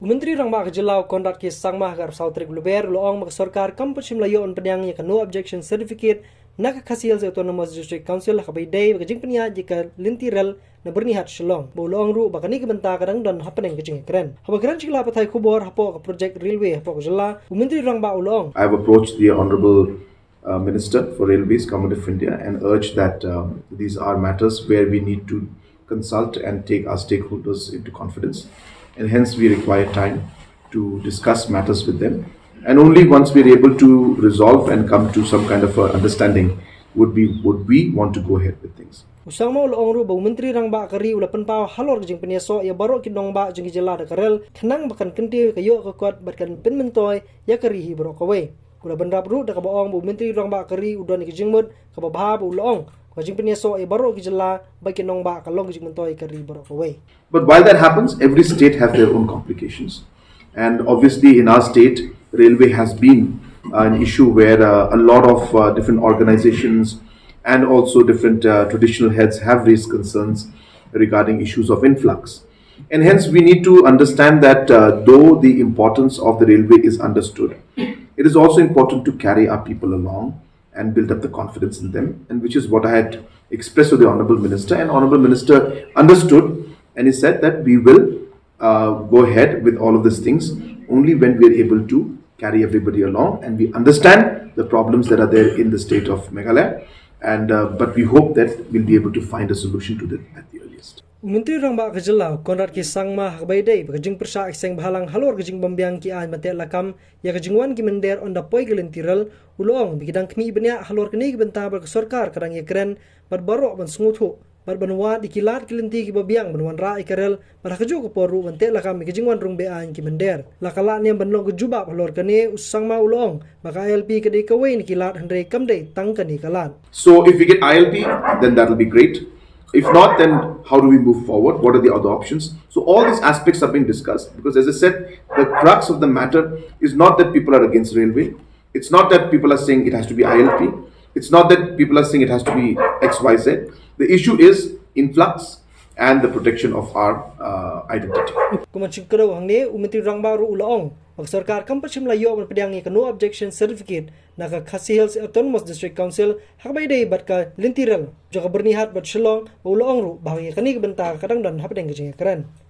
Menteri Rangba Kejelau Conrad ke Sangma agar Sautrik Luber loong mak Sorkar kampus Melayu on Pdiang yang no objection certificate nak kasil autonomous district council habai day bagi Jingpyntrei jika Lynti rel na bernihat shalong bolong ru bakani kebenta kadang dan happening kecing keren haba keren cikla patai kubor hapo project railway hapo Kejela Menteri Rangba ulong. I have approached the Honorable Minister for Railways, Government of India, and urged that these are matters where we need to consult and take our stakeholders into confidence, and hence we require time to discuss matters with them. And only once we are able to resolve and come to some kind of understanding would we want to go ahead with things. Sangma ulong ru bau Menteri Rangba kari ulapan pau Halor Jingpyntrei so ya baru kinong ba jeng Kejela da karel kenang bakan kenti kayo kekuat barkan penmentoy ya kari hi baru kawe. Kula benrap ru da kabaong bu Menteri Rangba kari udon ki jingmut kababha bu ulong ka Jingpyntrei so ya baru Kejela bakin nong ba kalong jingmentoy kari baru kawe. But while that happens, every state have their own complications, and obviously in our state, railway has been an issue where a lot of different organizations and also different traditional heads have raised concerns regarding issues of influx. And hence we need to understand that though the importance of the railway is understood, it is also important to carry our people along and build up the confidence in them, and which is what I had expressed to the Honorable Minister, and Honorable Minister understood, and he said that we will go ahead with all of these things only when we are able to carry everybody along and we understand the problems that are there in the state of Meghalaya, and but we hope that we'll be able to find a solution to that at the earliest. Menteri Rangba Kejelau Conrad ke Sangma habai day bagi persa ekseng bahalang Halor kejing Bambiang ki an mate lakam ya kejingwan ki mender on da poi gelentirel ulong bikidang kmi benya Halor kini benta ber Sorkar kadang ya keren barbaro ban snguthu barbanwa dikilat ki Lynti ki Babiang banwan ra ikarel bar kejo ko poru mate lakam kejingwan rung be an ki mender lakala ne banlong kejuba Halor kene usangma ulong maka ILP kede kawe ni kilat handre kamde tangkani kalat. So if we get ILP, then that will be great. If not, then how do we move forward? What are the other options? So all these aspects are being discussed, because as I said, the crux of the matter is not that people are against railway. It's not that people are saying it has to be ILP. It's not that people are saying it has to be XYZ. The issue is influx and the protection of our identity. Kumancingkero hangne Menteri Rangba ru ulong mag Sorkar kampus Melayu on Pdiang ni no objection certificate naka Khasi Hills Autonomous District Council habai day bat ka Lynti rel jaga bernihat bat shalong ulong ru bahagi kani benta kadang dan hapdeng kejeng keren.